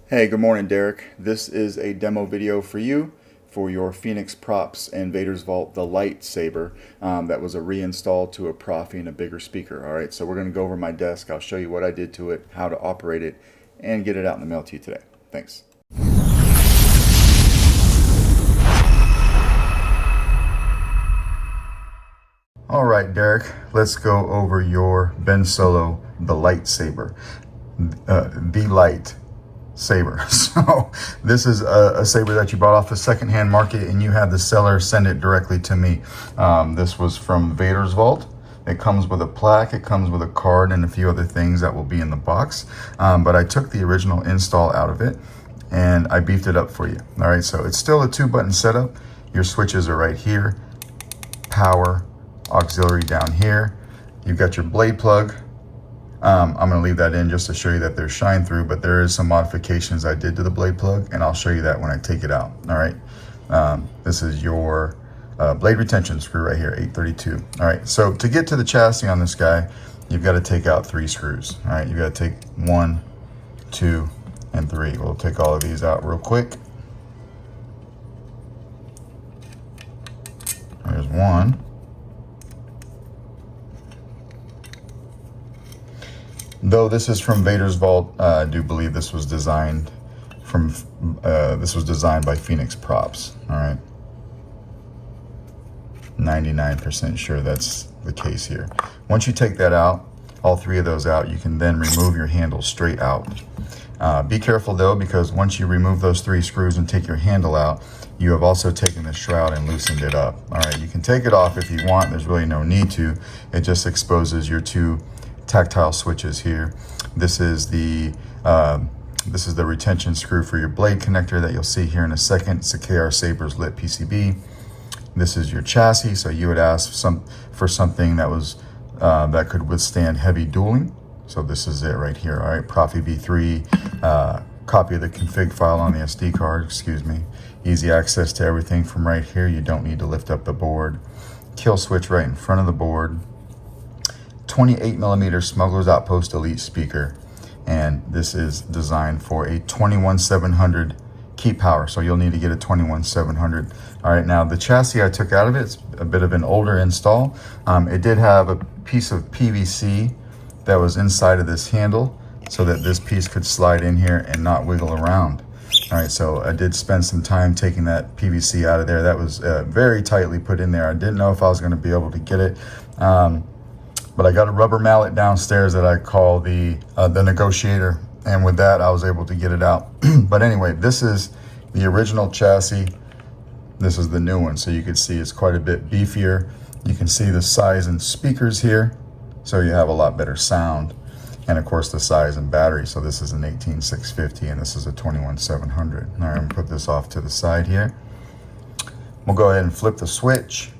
Hey, good morning, Derek. This is a demo video for you for your Phoenix Props and Vader's Vault, the Lightsaber. That was a reinstall to a Proffie and a bigger speaker. All right, so we're going to go over my desk. I'll show you what I did to it, how to operate it, and get it out in the mail to you today. Thanks. All right, Derek, let's go over your Ben Solo, the Lightsaber, the Light Saber. So this is a saber that you bought off the secondhand market, and you had the seller send it directly to me. This was from Vader's Vault. It comes with a plaque, it comes with a card, and a few other things that will be in the box. But I took the original install out of it and I beefed it up for you. All right, so it's still a 2-button setup. Your switches are right here. Power, auxiliary down here. You've got your blade plug. I'm going to leave that in just to show you that there's shine through, but there is some modifications I did to the blade plug, and I'll show you that when I take it out. All right. This is your blade retention screw right here, 832. All right. So to get to the chassis on this guy, you've got to take out 3 screws. All right. You've got to take 1, 2, and 3. We'll take all of these out real quick. There's 1. Though this is from Vader's Vault, I do believe this was designed by Phoenix Props. All right, 99% sure that's the case here. Once you take that out, all 3 of those out, you can then remove your handle straight out. Be careful though, because once you remove those 3 screws and take your handle out, you have also taken the shroud and loosened it up. All right, you can take it off if you want. There's really no need to. It just exposes your 2 tactile switches here. This is the retention screw for your blade connector that you'll see here in a second. It's a KR Sabers lit PCB. This is your chassis, so you would ask for something that was that could withstand heavy dueling. So this is it right here. All right, Proffie V3, copy of the config file on the SD card, excuse me. Easy access to everything from right here. You don't need to lift up the board. Kill switch right in front of the board. 28mm Smuggler's Outpost Elite speaker, and this is designed for a 21700 keep power, so you'll need to get a 21700. All right, now the chassis I took out of it's a bit of an older install. It did have a piece of PVC that was inside of this handle so that this piece could slide in here and not wiggle around. All right, so I did spend some time taking that PVC out of there. That was very tightly put in there. I didn't know if I was going to be able to get it. But I got a rubber mallet downstairs that I call the negotiator, and with that I was able to get it out. But anyway, this is the original chassis. This is the new one, so you can see it's quite a bit beefier. You can see the size and speakers here, so you have a lot better sound, and of course the size and battery. So this is an 18650 and this is a 21700. All right, I'm gonna put this off to the side here. We'll go ahead and flip the switch.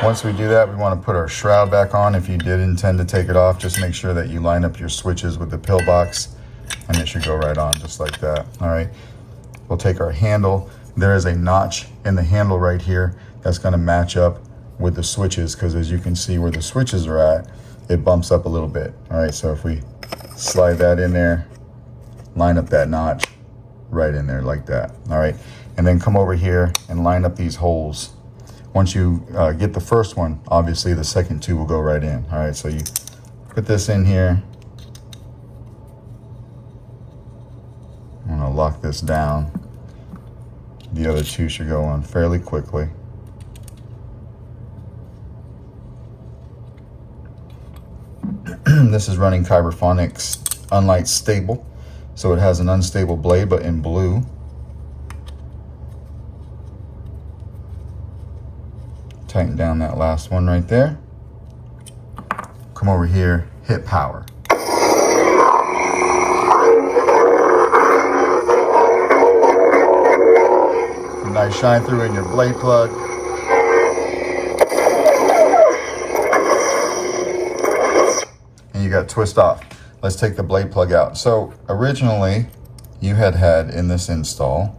Once we do that, we want to put our shroud back on. If you did intend to take it off, just make sure that you line up your switches with the pillbox, and it should go right on just like that. All right, we'll take our handle. There is a notch in the handle right here that's going to match up with the switches, because as you can see where the switches are at, it bumps up a little bit. All right, so if we slide that in there, line up that notch right in there like that. All right, and then come over here and line up these holes. Once you get the first one, obviously the second 2 will go right in. All right, so you put this in here. I'm gonna lock this down. The other 2 should go on fairly quickly. This is running Kyberphonics Unlight Stable. So it has an unstable blade, but in blue. Tighten down that last one right there. Come over here, hit power. A nice shine through in your blade plug. And you got twist off. Let's take the blade plug out. So originally you had in this install,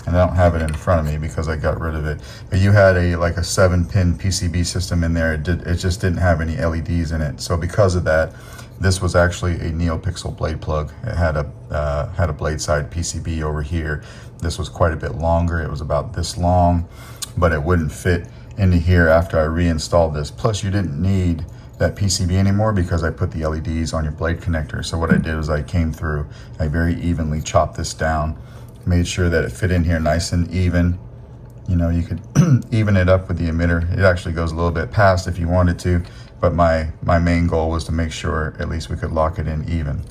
and I don't have it in front of me because I got rid of it, but you had a 7-pin PCB system in there. It just didn't have any LEDs in it. So because of that, This was actually a Neopixel blade plug. It had a blade side PCB over here. This was quite a bit longer. It was about this long, but it wouldn't fit into here after I reinstalled this. Plus, you didn't need that PCB anymore because I put the LEDs on your blade connector. So what I did was I came through, I very evenly chopped this down, made sure that it fit in here nice and even. You know, you could even it up with the emitter. It actually goes a little bit past if you wanted to, but my main goal was to make sure at least we could lock it in even.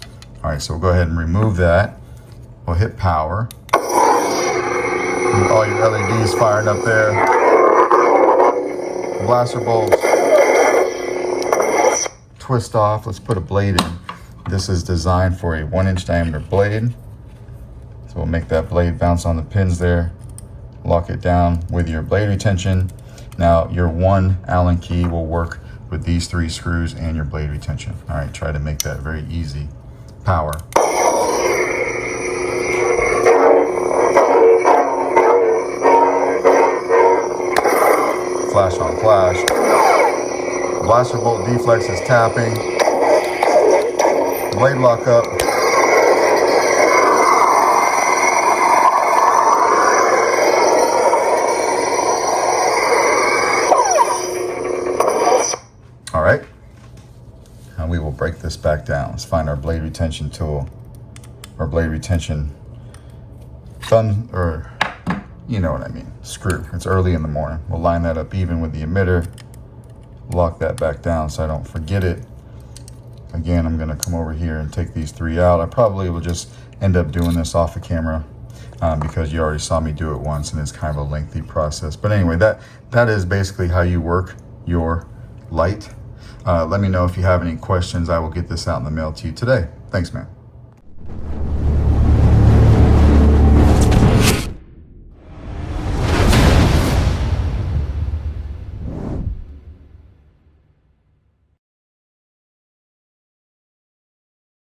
All right, so we'll go ahead and remove that. We'll hit power. All your LEDs firing up there. Blaster bolts. Twist off. Let's put a blade in. This is designed for a 1-inch diameter blade. So we'll make that blade bounce on the pins there. Lock it down with your blade retention. Now your 1 Allen key will work with these 3 screws and your blade retention. All right, try to make that very easy. Power. Flash on flash. Blaster bolt deflex is tapping. Blade lock up. All right, and we will break this back down. Let's find our blade retention tool, or blade retention thumb, or you know what I mean, screw. It's early in the morning. We'll line that up even with the emitter, lock that back down so I don't forget it. Again, I'm gonna come over here and take these 3 out. I probably will just end up doing this off the camera because you already saw me do it once and it's kind of a lengthy process. But anyway, that is basically how you work your light. Let me know if you have any questions. I will get this out in the mail to you today. Thanks, man.